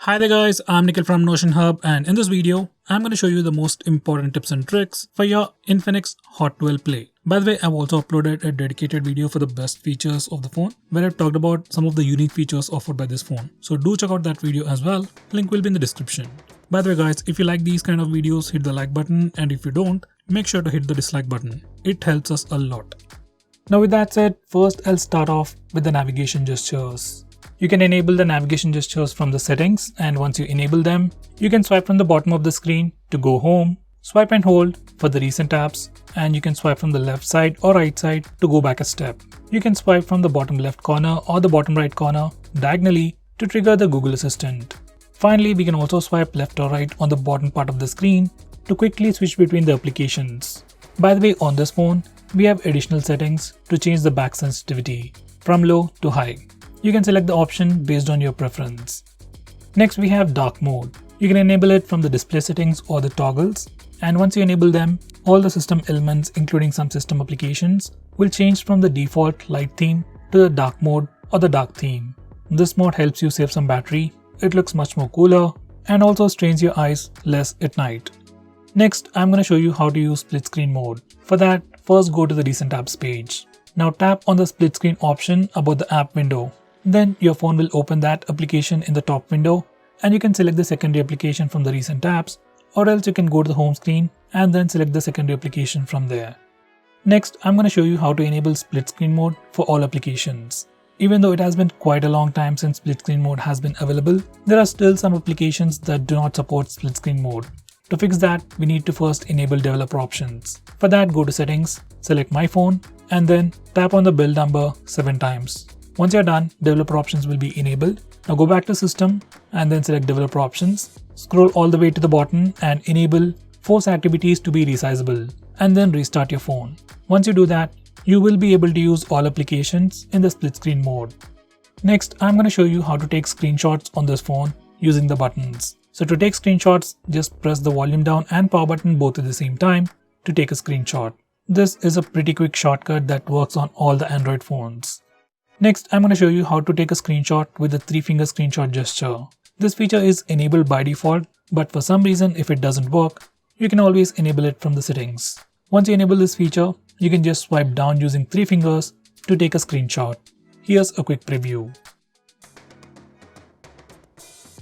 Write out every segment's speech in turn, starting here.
Hi there guys, I'm Nikhil from notionhub, and in this video, I'm going to show you the most important tips and tricks for your Infinix Hot 12 Play. By the way, I've also uploaded a dedicated video for the best features of the phone where I've talked about some of the unique features offered by this phone. So do check out that video as well, link will be in the description. By the way guys, if you like these kind of videos, hit the like button, and if you don't, make sure to hit the dislike button. It helps us a lot. Now with that said, first I'll start off with the navigation gestures. You can enable the navigation gestures from the settings, and once you enable them, you can swipe from the bottom of the screen to go home, swipe and hold for the recent apps, and you can swipe from the left side or right side to go back a step. You can swipe from the bottom left corner or the bottom right corner diagonally to trigger the Google Assistant. Finally, we can also swipe left or right on the bottom part of the screen to quickly switch between the applications. By the way, on this phone, we have additional settings to change the back sensitivity from low to high. You can select the option based on your preference. Next we have dark mode. You can enable it from the display settings or the toggles, and once you enable them, all the system elements including some system applications will change from the default light theme to the dark mode or the dark theme. This mode helps you save some battery, it looks much more cooler, and also strains your eyes less at night. Next, I'm going to show you how to use split screen mode. For that, first go to the recent apps page. Now tap on the split screen option above the app window. Then your phone will open that application in the top window, and you can select the secondary application from the recent apps, or else you can go to the home screen and then select the secondary application from there. Next, I'm going to show you how to enable split screen mode for all applications. Even though it has been quite a long time since split screen mode has been available, there are still some applications that do not support split screen mode. To fix that, we need to first enable developer options. For that, go to settings, select my phone, and then tap on the build number 7 times. Once you're done, developer options will be enabled. Now go back to system and then select developer options. Scroll all the way to the bottom and enable force activities to be resizable, and then restart your phone. Once you do that, you will be able to use all applications in the split screen mode. Next, I'm going to show you how to take screenshots on this phone using the buttons. So to take screenshots, just press the volume down and power button both at the same time to take a screenshot. This is a pretty quick shortcut that works on all the Android phones. Next, I'm going to show you how to take a screenshot with the 3-finger screenshot gesture. This feature is enabled by default, but for some reason if it doesn't work, you can always enable it from the settings. Once you enable this feature, you can just swipe down using 3 fingers to take a screenshot. Here's a quick preview.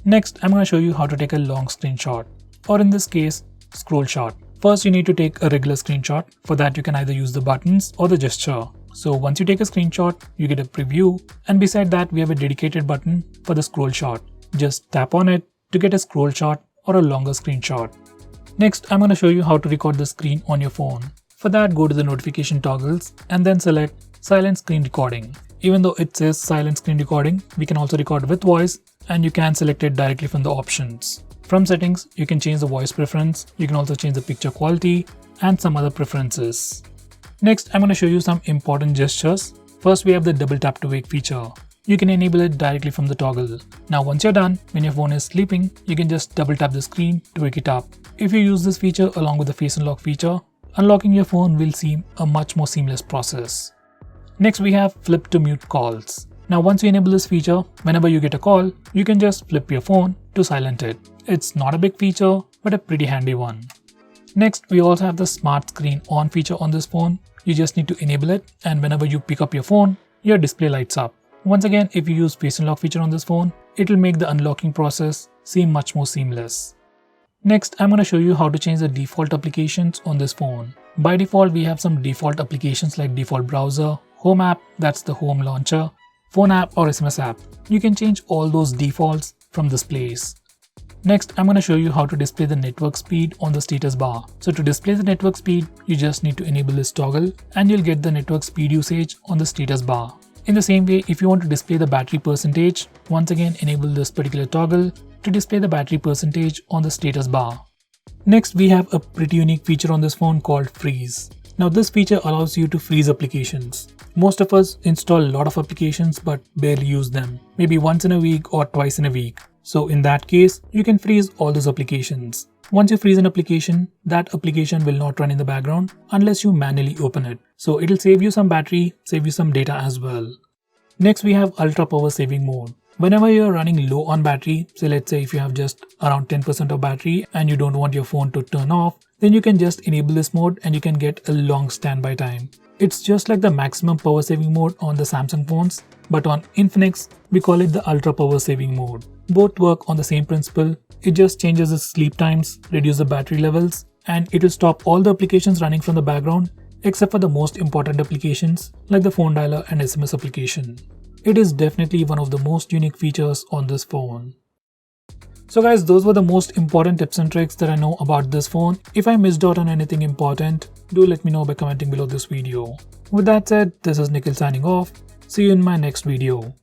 Next, I'm going to show you how to take a long screenshot, or in this case, scroll shot. First, you need to take a regular screenshot. For that, you can either use the buttons or the gesture. So once you take a screenshot, you get a preview, and beside that we have a dedicated button for the scroll shot. Just tap on it to get a scroll shot or a longer screenshot. Next, I'm going to show you how to record the screen on your phone. For that, go to the notification toggles and then select silent screen recording. Even though it says silent screen recording, we can also record with voice, and you can select it directly from the options. From settings, you can change the voice preference, you can also change the picture quality and some other preferences. Next, I'm going to show you some important gestures. First, we have the double tap to wake feature. You can enable it directly from the toggle. Now once you're done, when your phone is sleeping, you can just double tap the screen to wake it up. If you use this feature along with the face unlock feature, unlocking your phone will seem a much more seamless process. Next, we have flip to mute calls. Now once you enable this feature, whenever you get a call, you can just flip your phone to silent it. It's not a big feature, but a pretty handy one. Next, we also have the smart screen on feature on this phone. You just need to enable it, and whenever you pick up your phone, your display lights up. Once again, if you use face unlock feature on this phone, it will make the unlocking process seem much more seamless. Next, I'm going to show you how to change the default applications on this phone. By default, we have some default applications like default browser, home app, that's the home launcher, phone app or SMS app. You can change all those defaults from this place. Next, I'm going to show you how to display the network speed on the status bar. So to display the network speed, you just need to enable this toggle and you'll get the network speed usage on the status bar. In the same way, if you want to display the battery percentage, once again enable this particular toggle to display the battery percentage on the status bar. Next, we have a pretty unique feature on this phone called freeze. Now this feature allows you to freeze applications. Most of us install a lot of applications but barely use them, maybe once in a week or twice in a week. So in that case, you can freeze all those applications. Once you freeze an application, that application will not run in the background unless you manually open it. So it'll save you some battery, save you some data as well. Next, we have ultra power saving mode. Whenever you're running low on battery, say let's say if you have just around 10% of battery and you don't want your phone to turn off, then you can just enable this mode and you can get a long standby time. It's just like the maximum power saving mode on the Samsung phones, but on Infinix, we call it the ultra power saving mode. Both work on the same principle. It just changes the sleep times, reduce the battery levels, and it will stop all the applications running from the background except for the most important applications like the phone dialer and SMS application. It is definitely one of the most unique features on this phone. So guys, those were the most important tips and tricks that I know about this phone. If I missed out on anything important, do let me know by commenting below this video. With that said, this is Nikhil signing off. See you in my next video.